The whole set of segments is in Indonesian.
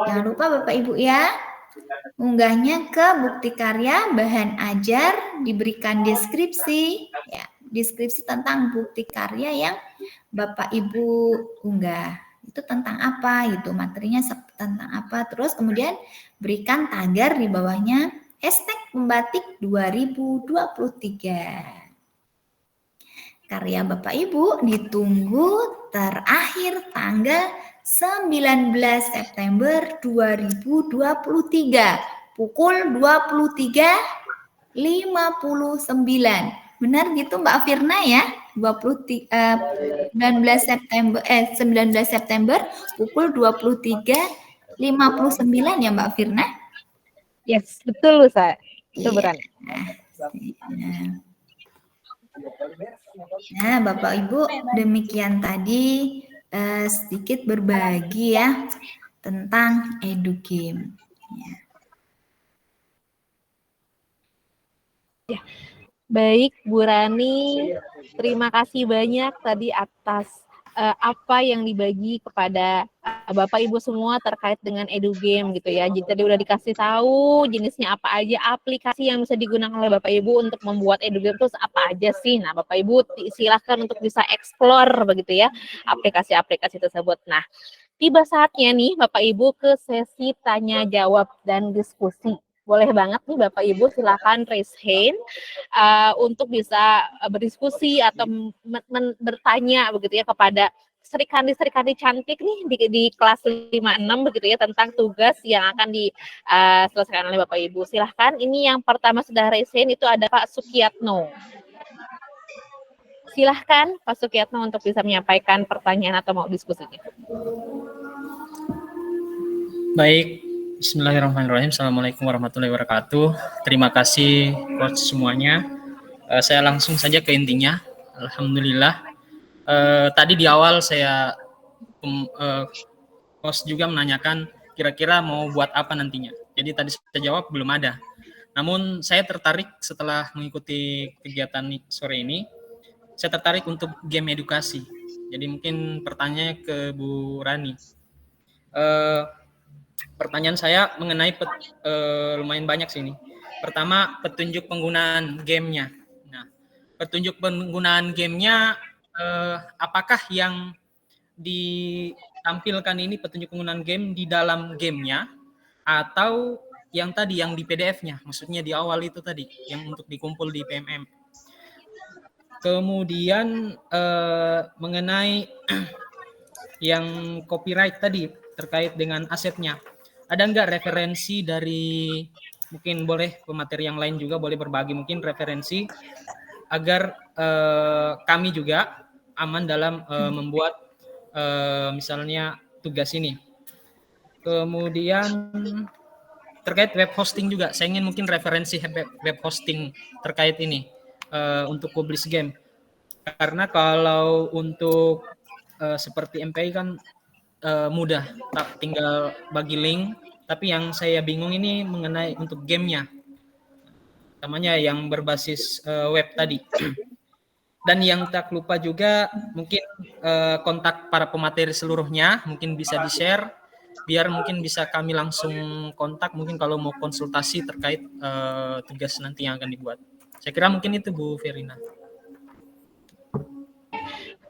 Jangan lupa Bapak Ibu ya, unggahnya ke Bukti Karya Bahan Ajar, diberikan deskripsi, ya, deskripsi tentang bukti karya yang Bapak Ibu unggah. Itu tentang apa gitu, materinya tentang apa. Terus kemudian berikan tagar di bawahnya #membatik 2023. Karya Bapak Ibu ditunggu terakhir tanggal 19 September 2023 pukul 23.59. Benar gitu Mbak Firna ya? 19 September pukul 23.59 ya Mbak Firna? Yes, betul Ustaz. Betul Iya. Burani. Nah, Bapak Ibu, demikian tadi sedikit berbagi ya tentang EduGame. Ya. Baik, Bu Rani, terima kasih banyak tadi atas apa yang dibagi kepada Bapak Ibu semua terkait dengan EduGame gitu ya. Jadi tadi udah dikasih tahu jenisnya apa aja, aplikasi yang bisa digunakan oleh Bapak Ibu untuk membuat EduGame terus apa aja sih. Nah, Bapak Ibu silahkan untuk bisa explore begitu ya aplikasi-aplikasi tersebut. Nah, tiba saatnya nih Bapak Ibu ke sesi tanya jawab dan diskusi. Boleh banget nih Bapak Ibu silakan raise hand untuk bisa berdiskusi atau bertanya begitu ya kepada Sri Kandi cantik nih di kelas 56 begitu ya tentang tugas yang akan diselesaikan oleh Bapak Ibu. Silahkan, ini yang pertama sudah raise hand itu ada Pak Sukiyatno. Silahkan Pak Sukiyatno untuk bisa menyampaikan pertanyaan atau mau diskusinya. Baik, bismillahirrahmanirrahim. Assalamualaikum warahmatullahi wabarakatuh. Terima kasih coach semuanya. Saya langsung saja ke intinya. Alhamdulillah. Tadi di awal saya coach juga menanyakan kira-kira mau buat apa nantinya. Jadi tadi saya jawab belum ada. Namun saya tertarik setelah mengikuti kegiatan sore ini. Saya tertarik untuk game edukasi. Jadi mungkin pertanyaannya ke Bu Rani. Pertanyaan saya mengenai lumayan banyak sih ini. Pertama, petunjuk penggunaan gamenya. Nah, petunjuk penggunaan gamenya, apakah yang ditampilkan ini petunjuk penggunaan game di dalam gamenya atau yang tadi yang di PDF-nya, maksudnya di awal itu tadi yang untuk dikumpul di PMM. Kemudian mengenai yang copyright tadi terkait dengan asetnya. Ada nggak referensi dari, mungkin boleh pemateri yang lain juga boleh berbagi mungkin referensi agar kami juga aman dalam membuat misalnya tugas ini. Kemudian terkait web hosting juga, saya ingin mungkin referensi web hosting terkait ini untuk publish game. Karena kalau untuk seperti MPI kan mudah, tinggal bagi link. Tapi yang saya bingung ini mengenai untuk gamenya, namanya yang berbasis web tadi. Dan yang tak lupa juga mungkin kontak para pemateri seluruhnya mungkin bisa di-share biar mungkin bisa kami langsung kontak mungkin kalau mau konsultasi terkait tugas nanti yang akan dibuat. Saya kira mungkin itu Bu Verina.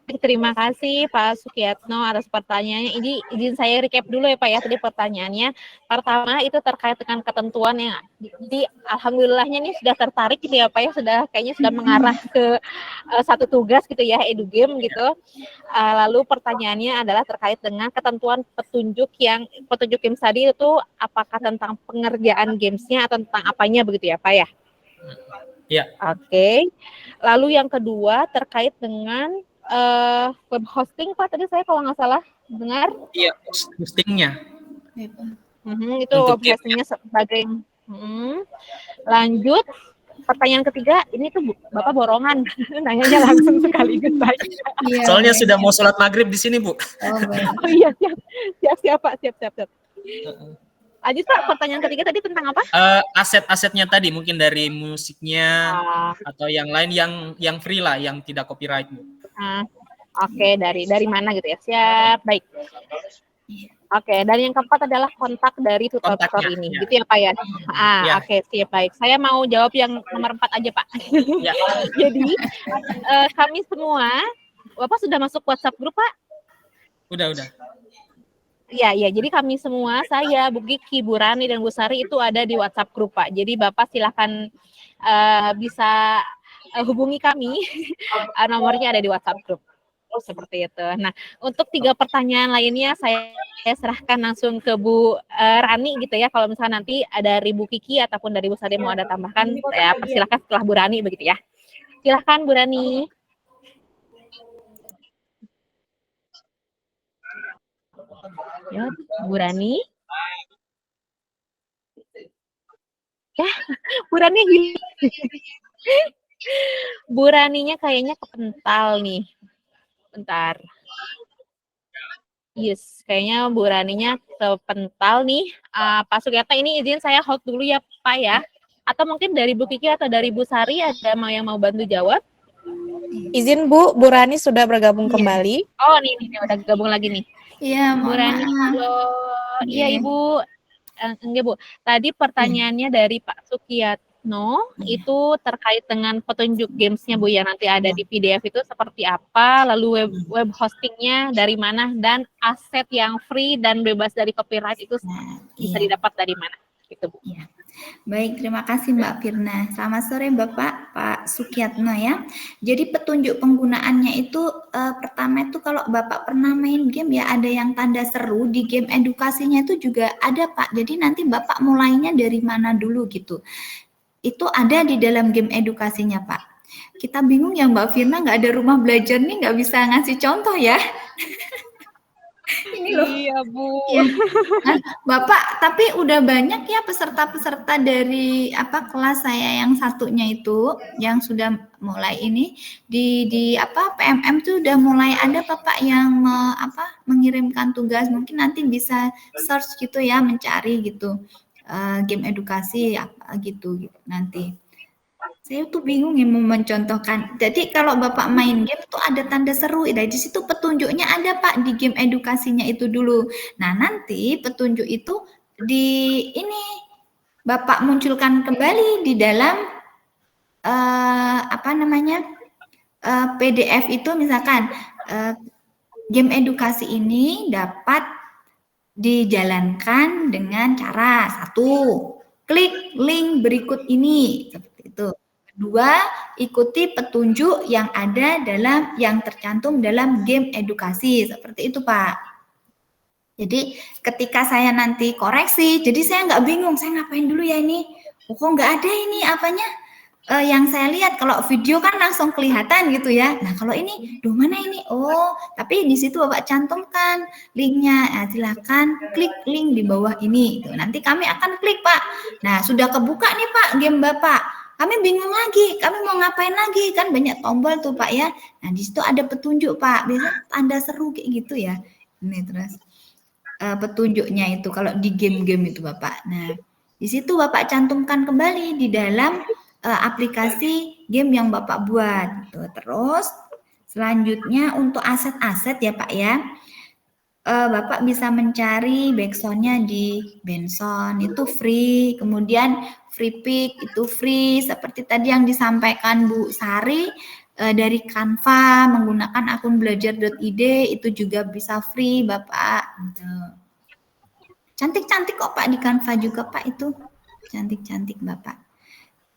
Terima kasih Pak Sukiyatno atas pertanyaannya. Ini izin saya recap dulu ya Pak ya tadi pertanyaannya. Pertama itu terkait dengan ketentuan yang jadi alhamdulillahnya ini sudah tertarik gitu ya Pak ya, kayaknya sudah mengarah ke satu tugas gitu ya EduGame gitu. Lalu pertanyaannya adalah terkait dengan ketentuan petunjuk game tadi itu apakah tentang pengerjaan gamesnya atau tentang apanya begitu ya Pak ya? Ya. Oke. Lalu yang kedua terkait dengan web hosting Pak, tadi saya kalau nggak salah dengar. Iya, hostingnya. Itu web hostingnya sebagai. Lanjut, pertanyaan ketiga, ini tuh Bapak borongan, nanyanya langsung sekaligus saja. Iya, soalnya sudah mau sholat maghrib di sini Bu. Oh iya, siap Pak, siap. Lanjut Pak, pertanyaan ketiga tadi tentang apa? Aset-asetnya tadi mungkin dari musiknya atau yang lain yang free lah, yang tidak copyright Bu. Oke, dari mana gitu ya? Siap, baik. Oke, dan yang keempat adalah kontak dari tutor Kontaknya, ini, ya. gitu ya Pak ya? Ya. Oke, siap, baik. Saya mau jawab yang nomor 4 aja Pak. Ya. Jadi, kami semua, Bapak sudah masuk WhatsApp grup Pak? Udah. Iya. Jadi kami semua, saya, Bu Kiki, Bu Rani, dan Bu Sari itu ada di WhatsApp grup Pak. Jadi Bapak silahkan bisa hubungi kami, nomornya ada di WhatsApp grup. Seperti itu. Nah, untuk 3 pertanyaan lainnya saya serahkan langsung ke Bu Rani gitu ya. Kalau misalnya nanti ada dari Bu Kiki ataupun dari Bu Sari mau ada tambahkan, saya persilahkan setelah Bu Rani begitu ya. Silahkan Bu Rani. Ya, Bu Rani. Ya, Bu Rani Bu Raninya kayaknya kepental nih. Bentar. Yes, kayaknya Bu Raninya kepental nih. Pak Sugiyarto, ini izin saya hold dulu ya Pak ya. Atau mungkin dari Bu Kiki atau dari Bu Sari ada yang mau bantu jawab? Izin Bu Rani sudah bergabung kembali. Oh, nih udah gabung lagi nih. Iya, Bu mohon Rani, maaf. halo. Iya Ibu. Enggak Bu. Tadi pertanyaannya dari Pak Sukiyatno itu terkait dengan petunjuk gamesnya Bu ya, nanti ada di PDF itu seperti apa, lalu web hostingnya dari mana, dan aset yang free dan bebas dari copyright itu bisa didapat dari mana gitu Bu. Iya. Baik, terima kasih Mbak Firna. Selamat sore Bapak, Pak Sukiyatno ya. Jadi petunjuk penggunaannya itu pertama itu kalau Bapak pernah main game ya, ada yang tanda seru di game edukasinya itu juga ada Pak. Jadi nanti Bapak mulainya dari mana dulu gitu. Itu ada di dalam game edukasinya Pak. Kita bingung ya Mbak Firna, nggak ada rumah belajar nih, nggak bisa ngasih contoh ya. Ini loh. Iya Bu. Ya. Nah, Bapak, tapi udah banyak ya peserta-peserta dari kelas saya yang satunya itu yang sudah mulai ini di PMM tuh udah mulai ada Bapak yang mengirimkan tugas, mungkin nanti bisa search gitu ya, mencari gitu game edukasi gitu nanti. Saya tuh bingung ya mau mencontohkan. Jadi kalau Bapak main game tuh ada tanda seru. Nah, di situ petunjuknya ada Pak di game edukasinya itu dulu. Nah, nanti petunjuk itu di ini Bapak munculkan kembali di dalam PDF itu, misalkan game edukasi ini dapat dijalankan dengan cara 1, klik link berikut ini, seperti itu. Kedua, ikuti petunjuk yang ada yang tercantum dalam game edukasi, seperti itu Pak. Jadi ketika saya nanti koreksi, jadi saya nggak bingung, saya ngapain dulu ya ini? Kok nggak ada ini apanya? Yang saya lihat kalau video kan langsung kelihatan gitu ya. Nah kalau ini, mana ini? Oh, tapi di situ Bapak cantumkan linknya. Nah, silakan klik link di bawah ini. Nanti kami akan klik Pak. Nah sudah kebuka nih Pak game Bapak. Kami bingung lagi, kami mau ngapain lagi, kan banyak tombol tuh Pak ya. Nah di situ ada petunjuk Pak, biasanya tanda seru kayak gitu ya. Ini terus petunjuknya itu kalau di game-game itu Bapak. Nah di situ Bapak cantumkan kembali di dalam aplikasi game yang Bapak buat. Gitu. Terus selanjutnya untuk aset-aset ya Pak ya. Bapak bisa mencari backsound-nya di Benson, itu free. Kemudian free pick itu free, seperti tadi yang disampaikan Bu Sari dari Canva menggunakan akun belajar.id itu juga bisa free Bapak. Gitu. Cantik-cantik kok Pak di Canva juga Pak itu, cantik-cantik Bapak.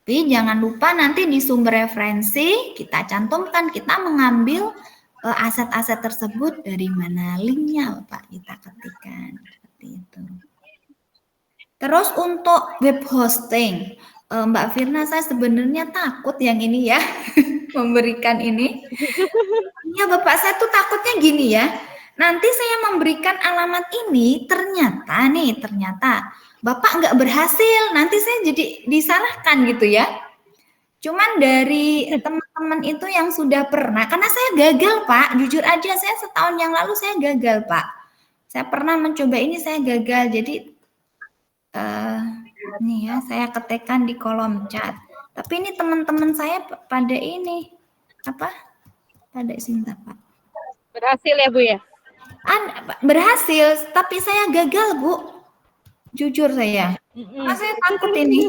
Tapi jangan lupa nanti di sumber referensi kita cantumkan, kita mengambil aset-aset tersebut dari mana linknya Bapak, kita ketikkan seperti itu. Terus untuk web hosting, Mbak Firna, saya sebenarnya takut yang ini ya memberikan ini. Ya Bapak, saya tuh takutnya gini ya. Nanti saya memberikan alamat ini ternyata Bapak nggak berhasil, nanti saya jadi disalahkan gitu ya. Cuman dari teman-teman itu yang sudah pernah, karena saya gagal Pak, jujur aja saya setahun yang lalu saya gagal Pak. Saya pernah mencoba ini, saya gagal. Jadi nih ya, saya ketikkan di kolom chat. Tapi ini teman-teman saya pada ini pada Sinta Pak. Berhasil ya Bu ya? Berhasil, tapi saya gagal, Bu. Jujur saya. Saya takut ini.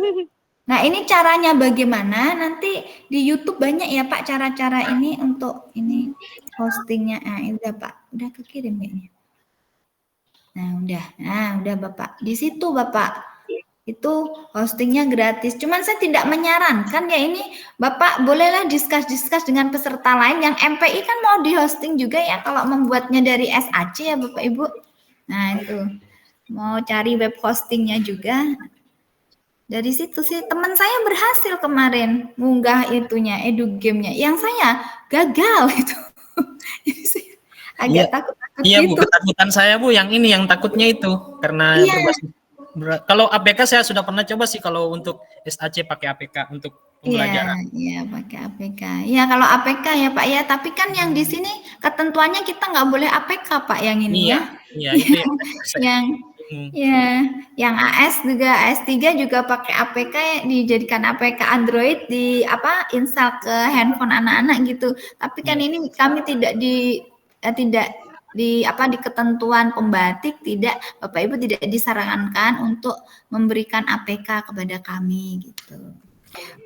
Nah, ini caranya bagaimana? Nanti di YouTube banyak ya, Pak, cara-cara ini untuk ini hostingnya. Nah, ini udah, Pak. Udah kekirim kayaknya. Nah, udah Bapak. Di situ Bapak. Itu hostingnya gratis. Cuman saya tidak menyarankan ya ini Bapak bolehlah discuss dengan peserta lain yang MPI kan mau di hosting juga ya kalau membuatnya dari SAC ya Bapak Ibu. Nah itu mau cari web hostingnya juga. Dari situ sih teman saya berhasil kemarin munggah itunya EduGame-nya. Yang saya gagal itu. Jadi saya agak takut-takut Iya gitu. Bu, ketakutan saya Bu yang ini yang takutnya itu karena berbasis. Kalau APK saya sudah pernah coba sih kalau untuk SAC pakai APK untuk pembelajaran. Iya pakai APK. Ya kalau APK ya Pak ya, tapi kan yang di sini ketentuannya kita nggak boleh APK Pak yang ini ya. Iya itu yang AS juga AS3 juga pakai APK ya, dijadikan APK Android install ke handphone anak-anak gitu. Tapi kan ini kami tidak di ketentuan pembatik tidak Bapak Ibu tidak disarankan untuk memberikan APK kepada kami gitu.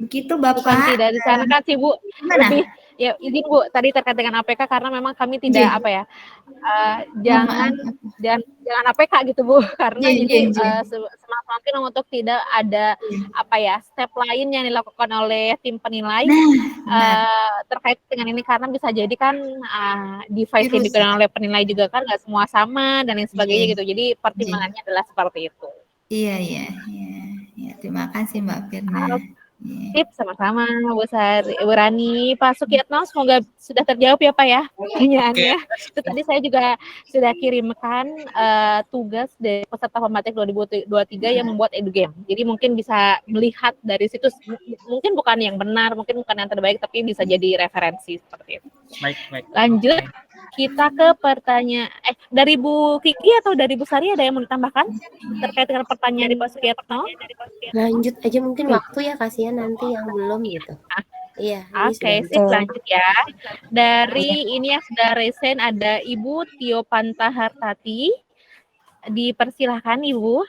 Begitu Bapak. Bukan tidak disarankan sih Bu. Gimana? Lebih ya izin Bu tadi terkait dengan APK karena memang kami tidak jangan APK gitu Bu karena semakin mungkin untuk tidak ada step lain yang dilakukan oleh tim penilai terkait dengan ini karena bisa jadi kan device yang digunakan oleh penilai juga kan nggak semua sama dan lain sebagainya gitu. Jadi pertimbangannya adalah seperti itu. Iya. Terima kasih Mbak Firna. Tip sama-sama Bu Rani, Pak Sukiyatno, semoga sudah terjawab ya Pak ya pertanyaannya. Itu tadi saya juga sudah kirimkan tugas dari peserta pembatik 2023 yang membuat EduGame. Jadi mungkin bisa melihat dari situ, mungkin bukan yang benar, mungkin bukan yang terbaik, tapi bisa jadi referensi seperti itu. Baik. Lanjut. Kita ke pertanyaan dari Bu Kiki atau dari Bu Sari ada yang mau ditambahkan terkait dengan pertanyaan di Pak Sukiyatno? Lanjut aja mungkin waktu ya kasihan nanti yang belum gitu. Iya. Oke, sip lanjut ya. Dari ini yang sudah resen ada Ibu Tio Pantahartati. Dipersilahkan Ibu.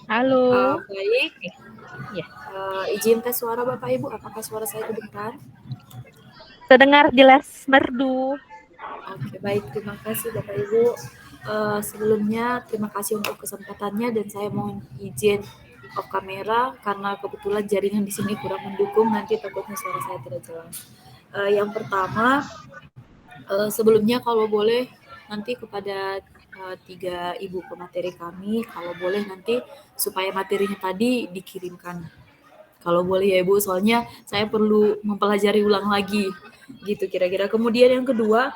Halo. Baik. Ya. Izin tes suara Bapak Ibu, apakah suara saya kedengar? Terdengar jelas merdu. Oke, baik. Terima kasih Bapak Ibu. Sebelumnya terima kasih untuk kesempatannya dan saya mohon izin off kamera karena kebetulan jaringan di sini kurang mendukung, nanti takutnya suara saya tidak jelas. Yang pertama, sebelumnya kalau boleh nanti kepada 3 ibu pemateri kami, kalau boleh nanti supaya materinya tadi dikirimkan. Kalau boleh ya Ibu, soalnya saya perlu mempelajari ulang lagi, gitu kira-kira. Kemudian yang kedua,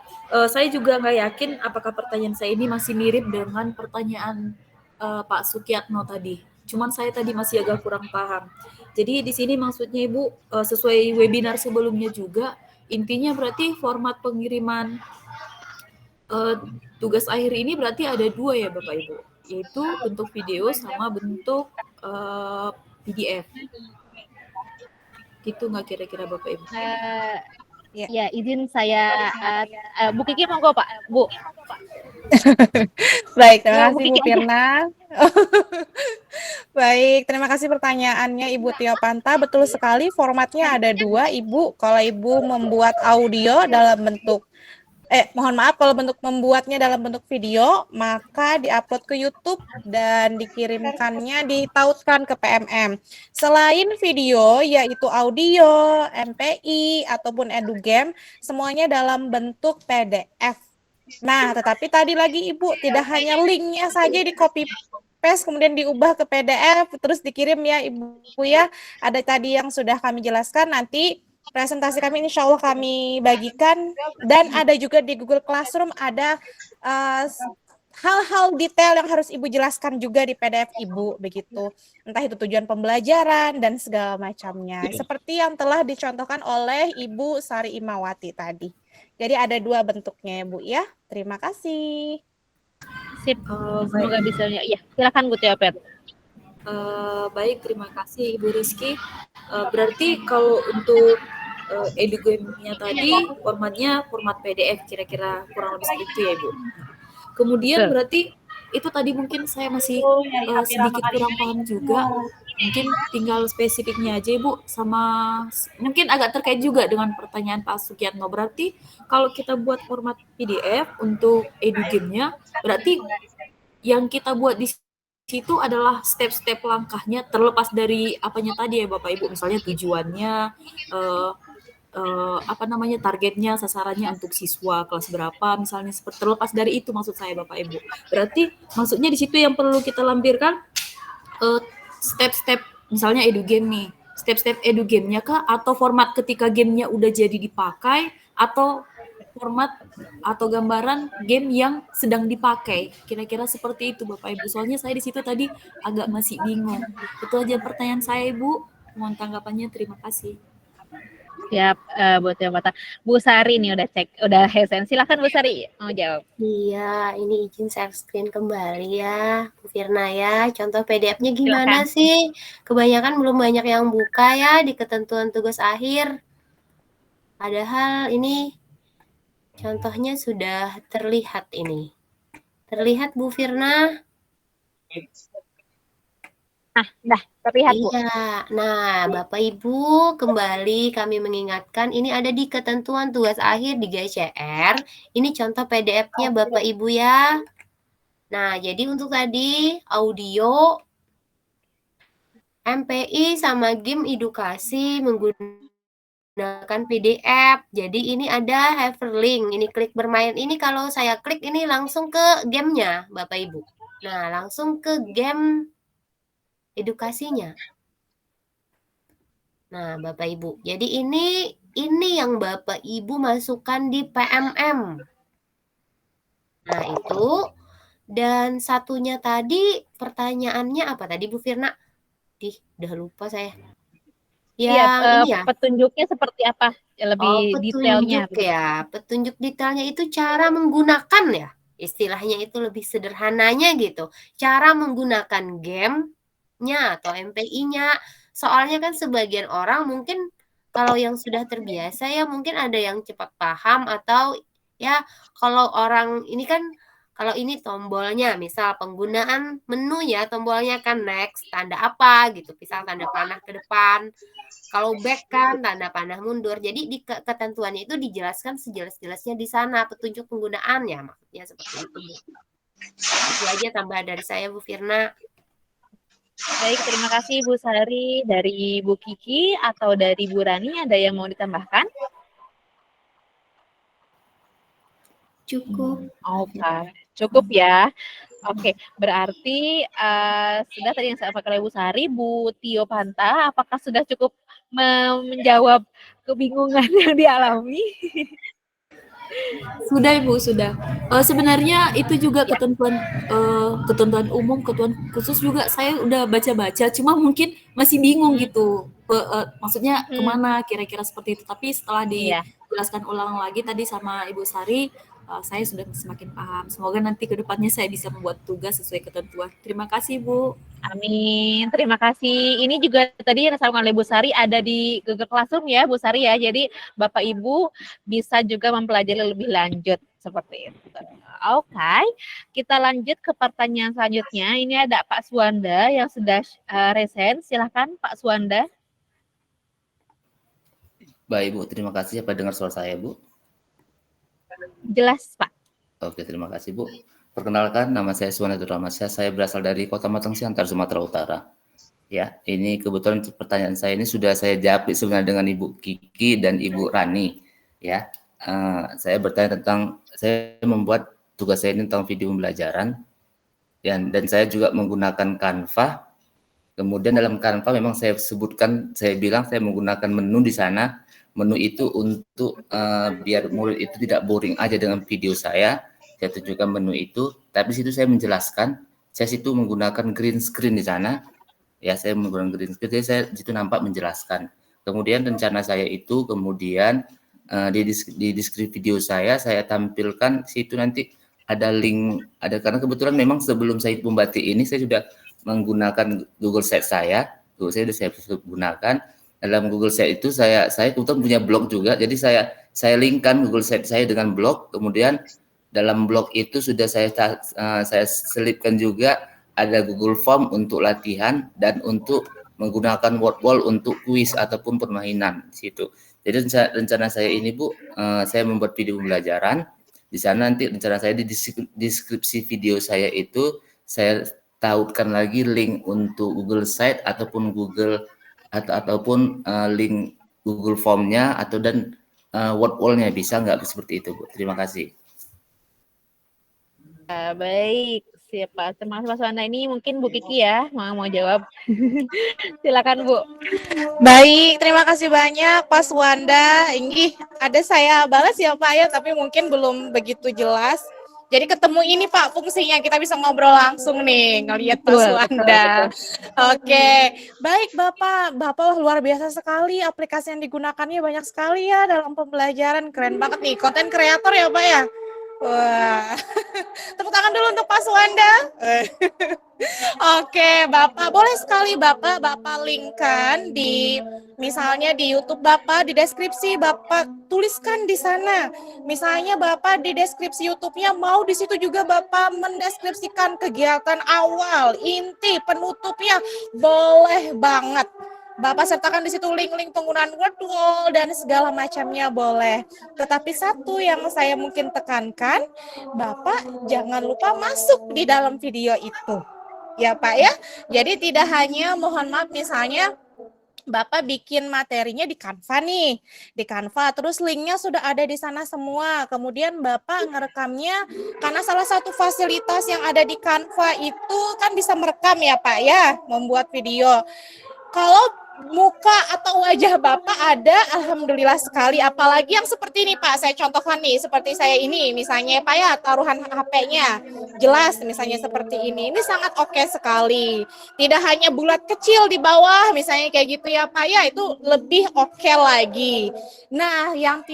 saya juga nggak yakin apakah pertanyaan saya ini masih mirip dengan pertanyaan Pak Sukiyatno tadi. Cuman saya tadi masih agak kurang paham. Jadi di sini maksudnya Ibu, sesuai webinar sebelumnya juga, intinya berarti format pengiriman tugas akhir ini berarti ada 2 ya Bapak Ibu, yaitu bentuk video sama bentuk PDF. Gitu nggak kira-kira Bapak Ibu? Ya izin saya Bu Kiki monggo Pak Bu. Baik, terima kasih Bu Firna. Baik, terima kasih pertanyaannya Ibu Tio Panta. Betul sekali, formatnya ada 2 Ibu. Kalau Ibu membuat audio dalam bentuk kalau bentuk membuatnya dalam bentuk video, maka diupload ke YouTube dan dikirimkannya, ditautkan ke PMM. Selain video, yaitu audio, MPI, ataupun EduGame, semuanya dalam bentuk PDF. Nah, tetapi tadi lagi Ibu, tidak hanya linknya saja di copy paste, kemudian diubah ke PDF, terus dikirim ya Ibu ya. Ada tadi yang sudah kami jelaskan, nanti presentasi kami insya Allah kami bagikan, dan ada juga di Google Classroom ada hal-hal detail yang harus Ibu jelaskan juga di PDF Ibu begitu, entah itu tujuan pembelajaran dan segala macamnya, seperti yang telah dicontohkan oleh Ibu Sari Imawati tadi. Jadi ada 2 bentuknya ya Bu ya. Terima kasih. Sip, semoga bisa ya. Silakan Bu Tio Pet. Baik, terima kasih Ibu Rizky. Berarti kalau untuk edugame-nya tadi formatnya format PDF, kira-kira kurang lebih seperti itu ya Ibu. Kemudian Betul. berarti itu tadi mungkin saya masih sedikit kurang paham juga. Mungkin tinggal spesifiknya aja Ibu, sama mungkin agak terkait juga dengan pertanyaan Pak Sukiatno. Berarti kalau kita buat format PDF untuk edugame-nya, berarti yang kita buat di situ adalah step-step langkahnya terlepas dari apanya tadi ya Bapak Ibu, misalnya tujuannya, apa namanya, targetnya, sasarannya untuk siswa kelas berapa, misalnya seperti terlepas dari itu maksud saya Bapak Ibu. Berarti maksudnya di situ yang perlu kita lampirkan step-step misalnya edugame nih, step-step edugame-nya kah, atau format ketika gamenya udah jadi dipakai, atau format atau gambaran game yang sedang dipakai. Kira-kira seperti itu Bapak Ibu. Soalnya saya di situ tadi agak masih bingung. Itu aja pertanyaan saya Ibu. Mohon tanggapannya, terima kasih. Siap, buat jawab. Bu Sari nih udah cek, udah hesen. Silakan Bu Sari mau jawab. Iya, ini izin share screen kembali ya, Bu Firna ya. Contoh PDF-nya gimana sih? Kebanyakan belum banyak yang buka ya di ketentuan tugas akhir. Padahal ini contohnya sudah terlihat ini. Terlihat Bu Firna? Dah terlihat Bu. Iya, nah Bapak Ibu kembali kami mengingatkan ini ada di ketentuan tugas akhir di GCR. Ini contoh PDF-nya Bapak Ibu ya. Nah, jadi untuk tadi audio, MPI sama game edukasi menggunakan PDF. Jadi ini ada hyperlink, ini klik bermain. Ini kalau saya klik ini langsung ke gamenya Bapak Ibu. Nah, langsung ke game edukasinya. Nah, Bapak Ibu. Jadi ini yang Bapak Ibu masukkan di PMM. Nah, itu. Dan satunya tadi pertanyaannya apa tadi Bu Firna? Udah lupa saya. Yang ini ya. Petunjuknya seperti apa? Lebih detailnya. Petunjuk ya. Petunjuk detailnya itu cara menggunakan ya. Istilahnya itu lebih sederhananya gitu. Cara menggunakan game-nya atau MPI-nya. Soalnya kan sebagian orang mungkin kalau yang sudah terbiasa ya mungkin ada yang cepat paham atau ya kalau orang ini kan kalau ini tombolnya misal penggunaan menu ya tombolnya kan next tanda apa gitu misal tanda panah ke depan. Kalau back kan tanda panah mundur. Jadi di ketentuannya itu dijelaskan sejelas-jelasnya di sana petunjuk penggunaannya maksudnya seperti itu. Itu aja tambahan dari saya Bu Firna. Baik, terima kasih Bu Sari. Dari Bu Kiki atau dari Bu Rani ada yang mau ditambahkan? Cukup. Oke, cukup ya. Oke, berarti sudah tadi yang saya pakai oleh Bu Sari, Bu Tio Panta, apakah sudah cukup menjawab kebingungan yang dialami? Sudah Ibu, sudah. Sebenarnya itu juga ketentuan umum, ketentuan khusus juga saya udah baca-baca, cuma mungkin masih bingung gitu. Maksudnya kemana kira-kira seperti itu. Tapi setelah dijelaskan ulang lagi tadi sama Ibu Sari, saya sudah semakin paham. Semoga nanti ke depannya saya bisa membuat tugas sesuai ketentuan. Terima kasih Bu. Amin. Terima kasih. Ini juga tadi yang disampaikan oleh Bu Sari ada di Google Classroom ya Bu Sari ya. Jadi Bapak Ibu bisa juga mempelajari lebih lanjut seperti itu. Oke, kita lanjut ke pertanyaan selanjutnya. Ini ada Pak Suwanda yang sudah resen. Silahkan Pak Suwanda. Baik Bu, terima kasih. Apa dengar suara saya Bu? Jelas Pak. Oke, terima kasih Bu. Perkenalkan, nama saya Suwanda Ramasya. Saya berasal dari Kota Matang Siantar, Sumatera Utara. Ya, ini kebetulan pertanyaan saya ini sudah saya jawab sebenarnya dengan Ibu Kiki dan Ibu Rani. Ya, saya bertanya tentang saya membuat tugas saya ini tentang video pembelajaran. Dan saya juga menggunakan Canva. Kemudian dalam Canva memang saya sebutkan, saya bilang saya menggunakan menu di sana. Menu itu untuk biar murid itu tidak boring aja dengan video saya tunjukkan menu itu, tapi situ saya menjelaskan, saya situ menggunakan green screen di sana, ya saya menggunakan green screen, jadi saya situ nampak menjelaskan. Kemudian rencana saya itu kemudian di deskripsi video saya tampilkan situ nanti ada link, karena kebetulan memang sebelum saya membatik ini saya sudah menggunakan Google Sheet saya sudah saya gunakan. dalam Google Sheet itu saya kebetulan punya blog juga, jadi saya linkkan Google Sheet saya dengan blog, kemudian dalam blog itu sudah saya selipkan juga ada Google Form untuk latihan dan untuk menggunakan word wall untuk kuis ataupun permainan di situ. Jadi rencana saya ini Bu, saya membuat video pembelajaran. Di sana nanti rencana saya di deskripsi video saya itu saya tautkan lagi link untuk Google Sheet ataupun ataupun link Google Form-nya atau dan word wall-nya, bisa nggak seperti itu Bu? Terima kasih. Baik, siapa? Terima kasih Pak Suwanda. Ini mungkin Bu Kiki ya mau jawab. Silakan Bu. Baik, terima kasih banyak Pak Suwanda. Ini ada saya balas ya Pak ya, tapi mungkin belum begitu jelas. Jadi ketemu ini Pak fungsinya, kita bisa ngobrol langsung nih, ngelihat Pak Suwanda. Oke, baik Bapak luar biasa sekali, aplikasi yang digunakannya banyak sekali ya dalam pembelajaran, keren banget nih, konten kreator ya Pak ya. Wah, tepuk tangan dulu untuk Pak Suwanda. Oke, Bapak, boleh sekali Bapak linkkan di misalnya di YouTube Bapak, di deskripsi Bapak tuliskan di sana. Misalnya Bapak di deskripsi YouTube-nya mau di situ juga Bapak mendeskripsikan kegiatan awal, inti, penutupnya, boleh banget. Bapak sertakan di situ link-link penggunaan word wall dan segala macamnya boleh. Tetapi satu yang saya mungkin tekankan, Bapak jangan lupa masuk di dalam video itu. Ya Pak ya. Jadi tidak hanya mohon maaf misalnya Bapak bikin materinya di Canva nih, di Canva, terus linknya sudah ada di sana semua. Kemudian Bapak ngerekamnya, karena salah satu fasilitas yang ada di Canva itu kan bisa merekam ya Pak ya, membuat video. Kalau muka atau wajah Bapak ada, alhamdulillah sekali. Apalagi yang seperti ini Pak, saya contohkan nih, seperti saya ini, misalnya Pak ya, taruhan HP-nya, jelas misalnya seperti ini sangat oke sekali. Tidak hanya bulat kecil di bawah, misalnya kayak gitu ya Pak ya, itu lebih oke lagi. Nah, yang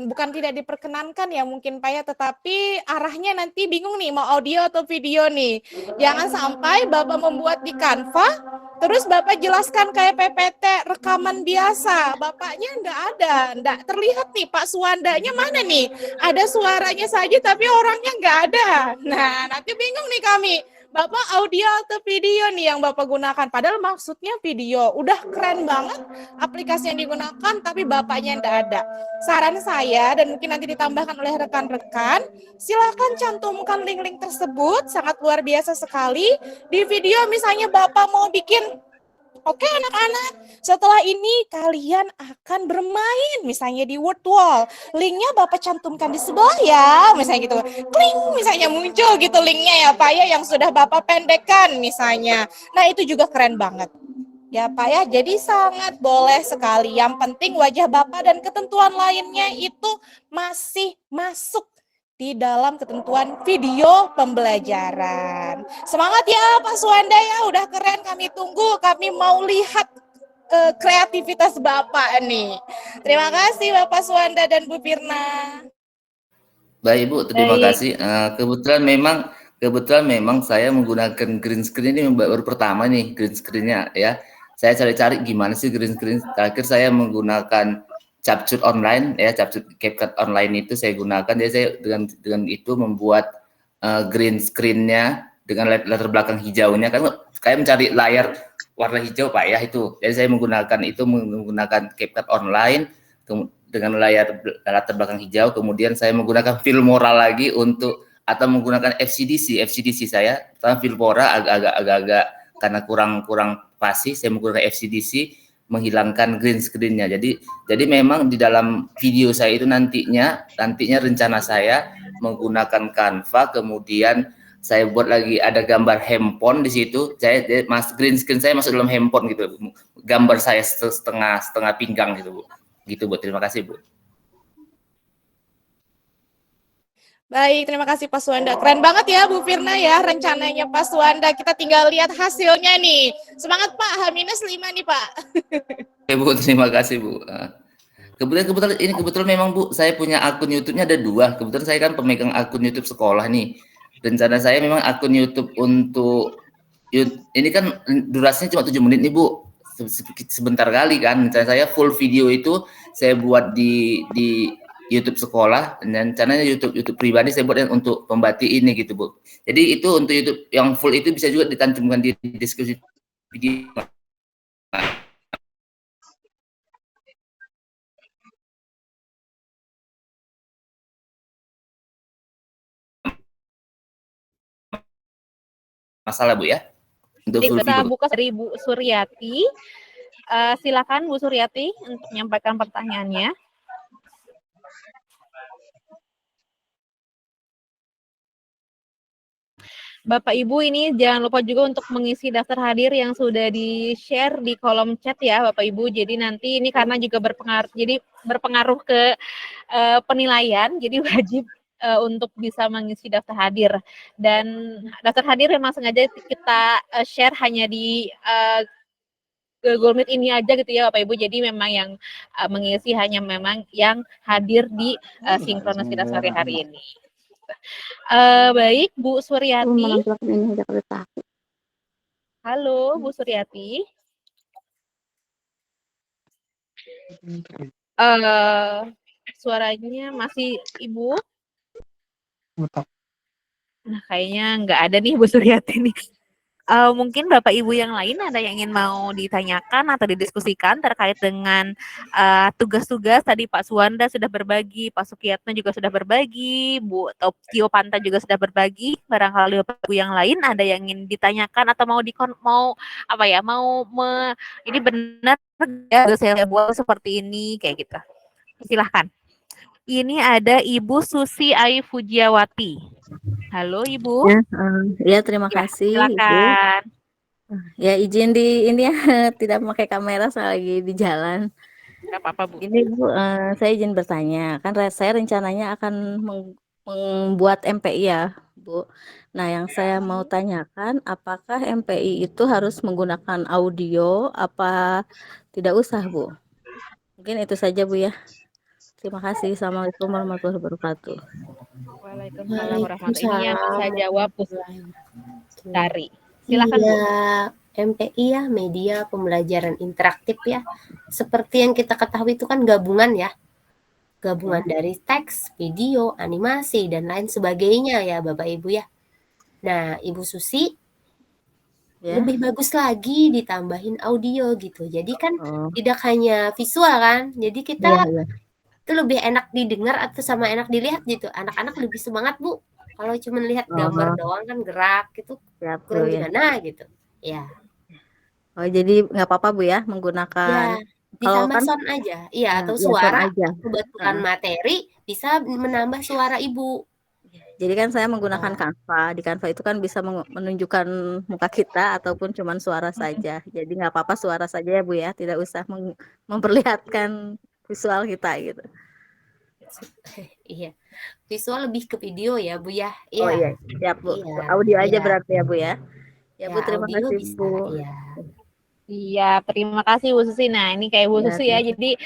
bukan tidak diperkenankan ya mungkin Pak ya, tetapi arahnya nanti bingung nih, mau audio atau video nih. Jangan sampai Bapak membuat di Canva, terus Bapak jelaskan kayak PPT rekaman biasa, Bapaknya enggak terlihat nih Pak Suwandanya mana nih, ada suaranya saja tapi orangnya enggak ada. Nah nanti bingung nih kami, Bapak audio atau video nih yang Bapak gunakan, padahal maksudnya video, udah keren banget aplikasi yang digunakan tapi Bapaknya enggak ada. Saran saya dan mungkin nanti ditambahkan oleh rekan-rekan, silakan cantumkan link-link tersebut, sangat luar biasa sekali. Di video misalnya Bapak mau bikin, oke anak-anak, setelah ini kalian akan bermain misalnya di word wall. Linknya Bapak cantumkan di sebelah ya, misalnya gitu. Kling, misalnya muncul gitu linknya ya Pak ya, yang sudah Bapak pendekkan misalnya. Nah itu juga keren banget. Ya Pak ya, jadi sangat boleh sekali. Yang penting wajah Bapak dan ketentuan lainnya itu masih masuk di dalam ketentuan video pembelajaran. Semangat ya Pak Suwanda ya, udah keren, kami tunggu, kami mau lihat kreativitas Bapak nih. Terima kasih Bapak Suwanda dan Bu Firna. Baik Bu, terima kasih. Kebetulan memang saya menggunakan green screen ini baru pertama nih green screen-nya ya. Saya cari-cari gimana sih green screen. Terakhir saya menggunakan Capcut online ya, Capcut CapCut online itu saya gunakan. Jadi saya dengan itu membuat green screen-nya dengan latar belakang hijaunya, kan kayak mencari layar warna hijau Pak ya itu. Jadi saya menggunakan CapCut online dengan layar latar belakang hijau, kemudian saya menggunakan Filmora lagi atau menggunakan FCDC saya, Filmora agak-agak karena kurang pasti, saya menggunakan FCDC menghilangkan green screen-nya. Jadi memang di dalam video saya itu nantinya rencana saya menggunakan Canva, kemudian saya buat lagi ada gambar handphone di situ. Green screen saya masuk dalam handphone gitu. Gambar saya setengah pinggang gitu, Bu. Gitu, Bu. Terima kasih, Bu. Baik, terima kasih Pak Suwanda. Keren banget ya Bu Firna ya rencananya Pak Suwanda. Kita tinggal lihat hasilnya nih. Semangat Pak, H-5 nih Pak. Oke Bu, terima kasih Bu. Kebetulan memang Bu, saya punya akun YouTube-nya ada 2. Kebetulan saya kan pemegang akun YouTube sekolah nih. Rencana saya memang akun YouTube untuk ini kan durasinya cuma 7 menit nih Bu. sebentar kali kan. Misalnya saya full video itu saya buat di YouTube sekolah, dan caranya YouTube pribadi saya buat untuk pembatik ini gitu Bu. Jadi itu untuk YouTube yang full itu bisa juga ditantumkan di deskripsi video. Masalah Bu ya. Untuk full Kita video. buka dari Bu Suryati. Silakan Bu Suryati untuk menyampaikan pertanyaannya. Bapak Ibu ini jangan lupa juga untuk mengisi daftar hadir yang sudah di-share di kolom chat ya Bapak Ibu. Jadi nanti ini karena juga berpengaruh ke penilaian, jadi wajib untuk bisa mengisi daftar hadir. Dan daftar hadir memang sengaja kita share hanya di Google Meet ini aja gitu ya Bapak Ibu. Jadi memang yang mengisi hanya memang yang hadir di sinkronis kita sore hari ini. Baik, Bu Suryati. Halo, Bu Suryati. Suaranya masih Ibu? Nah, kayaknya nggak ada nih Bu Suryati nih. Mungkin Bapak Ibu yang lain ada yang ingin mau ditanyakan atau didiskusikan terkait dengan tugas-tugas tadi Pak Suwanda sudah berbagi, Pak Sukiyatna juga sudah berbagi, Bu Tio Panta juga sudah berbagi. Barangkali Bapak Ibu yang lain ada yang ingin ditanyakan atau ini benar ya saya buat seperti ini kayak gitu. Silahkan. Ini ada Ibu Susi Ai Fujiawati. Halo Ibu. Ya, terima kasih Silakan. Ibu. Ya, izin ini ya tidak memakai kamera saya lagi di jalan. Enggak apa-apa, Bu. Ini Bu, saya izin bertanya. Kan saya rencananya akan membuat MPI ya, Bu. Nah, yang saya mau tanyakan, apakah MPI itu harus menggunakan audio apa tidak usah, Bu? Mungkin itu saja, Bu ya. Terima kasih. Assalamualaikum warahmatullahi wabarakatuh. Waalaikumsalam warahmatullahi wabarakatuh. Ini yang bisa jawab Bu Tari. Silakan Bu. MPI ya, media pembelajaran interaktif ya. Seperti yang kita ketahui itu kan gabungan ya. Gabungan dari teks, video, animasi, dan lain sebagainya ya Bapak Ibu ya. Nah, Ibu Susi, lebih bagus lagi ditambahin audio gitu. Jadi kan tidak hanya visual kan. Jadi kita itu lebih enak didengar atau sama enak dilihat gitu. Anak-anak lebih semangat Bu. Kalau cuma lihat gambar doang kan gerak gitu kurang gimana gitu. Ya. Oh, jadi nggak apa-apa Bu ya menggunakan ditambah sound aja. Iya, atau suara bukan materi bisa menambah suara Ibu. Jadi kan saya menggunakan Canva. Di Canva itu kan bisa menunjukkan muka kita ataupun cuma suara saja. Jadi nggak apa-apa suara saja ya Bu ya. Tidak usah memperlihatkan visual kita gitu. Iya. Visual lebih ke video ya Bu ya. Iya. Oh iya, siap Bu. Iya. Audio aja berarti ya Bu ya. Ya Bu, terima kasih bisa, Bu. Iya, terima kasih Bu Susi. Nah, ini kayak Bu Susi ya. Jadi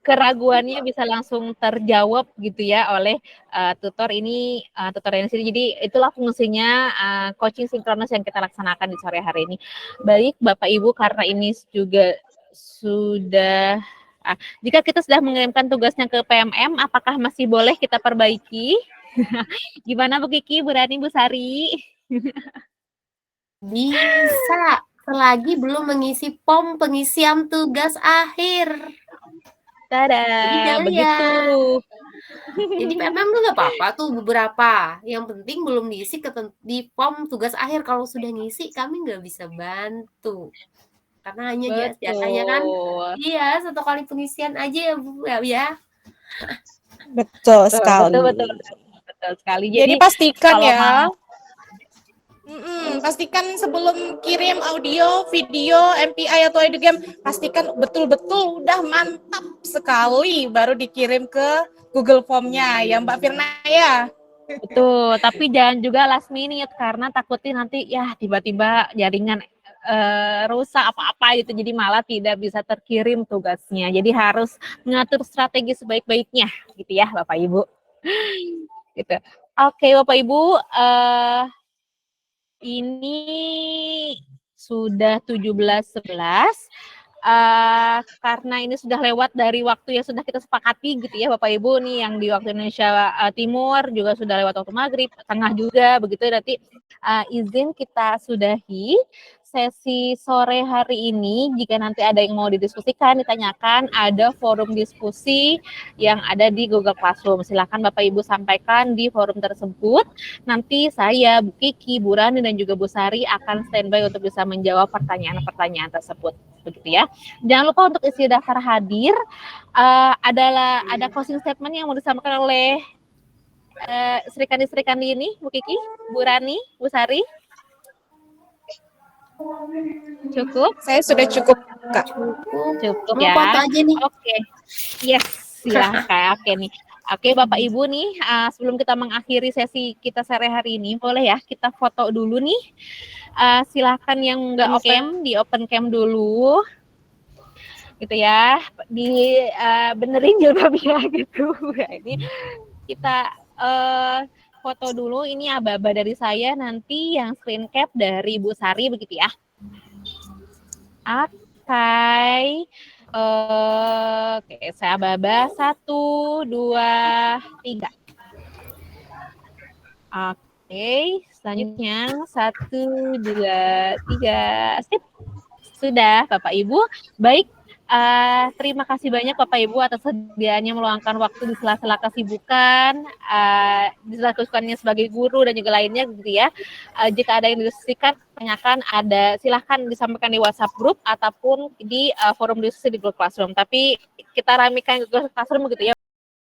keraguannya bisa langsung terjawab gitu ya oleh tutor ini sendiri. Jadi itulah fungsinya coaching sinkronus yang kita laksanakan di sore hari ini. Baik Bapak Ibu, karena ini juga sudah jika kita sudah mengirimkan tugasnya ke PMM, apakah masih boleh kita perbaiki? Gimana Bu Kiki, Bu Rani, Bu Sari? Bisa, selagi belum mengisi form pengisian tugas akhir. Tada, begitu. Jadi PMM tuh nggak apa-apa tuh beberapa. Yang penting belum diisi di form tugas akhir. Kalau sudah ngisi, kami nggak bisa bantu. Karena hanya jatahnya kan, iya 1 kali pengisian aja ya Bu ya. Betul sekali. Betul sekali. Jadi pastikan ya. Pastikan sebelum kirim audio, video, MPI atau edugame, pastikan betul-betul udah mantap sekali baru dikirim ke Google Form-nya ya Mbak Firna ya. Betul, tapi jangan juga last minute karena takutnya nanti ya tiba-tiba jaringan rusak apa-apa gitu, jadi malah tidak bisa terkirim tugasnya. Jadi harus mengatur strategi sebaik-baiknya gitu ya Bapak Ibu. Gitu. Oke Bapak Ibu, ini sudah 17.11. karena ini sudah lewat dari waktu yang sudah kita sepakati gitu ya Bapak Ibu nih, yang di waktu Indonesia Timur juga sudah lewat waktu maghrib, tengah juga begitu. Nanti izin kita sudahi sesi sore hari ini. Jika nanti ada yang mau didiskusikan, ditanyakan, ada forum diskusi yang ada di Google Classroom. Silakan Bapak Ibu sampaikan di forum tersebut. Nanti saya, Bu Kiki, Bu Rani, dan juga Bu Sari akan standby untuk bisa menjawab pertanyaan-pertanyaan tersebut. Begitu ya. Jangan lupa untuk isi daftar hadir. Ada closing statement yang mau disampaikan oleh Srikandi ini, Bu Kiki, Bu Rani, Bu Sari. Cukup? Saya sudah cukup, Kak. Cukup Mau ya. foto aja nih. Oke. Yes, silahkan. Oke nih. Oke Bapak Ibu nih, sebelum kita mengakhiri sesi kita sore hari ini, boleh ya kita foto dulu nih. Silahkan yang nggak open cam dulu. Gitu ya. Benerin jilbabnya gitu. Ini kita foto dulu, ini aba-aba dari saya, nanti yang screen cap dari Bu Sari begitu ya. Oke. Oke, saya aba-aba 1, 2, 3. Oke, selanjutnya 1, 2, 3. Sip. Sudah Bapak Ibu. Baik. Terima kasih banyak Bapak Ibu atas sediaannya meluangkan waktu di sela-sela kesibukan, di sela kesibukannya sebagai guru dan juga lainnya gitu ya. Jika ada yang didiskusikan, tanyakan, silahkan disampaikan di WhatsApp group ataupun di forum diskusi di Google Classroom. Tapi kita ramikan Google Classroom gitu ya.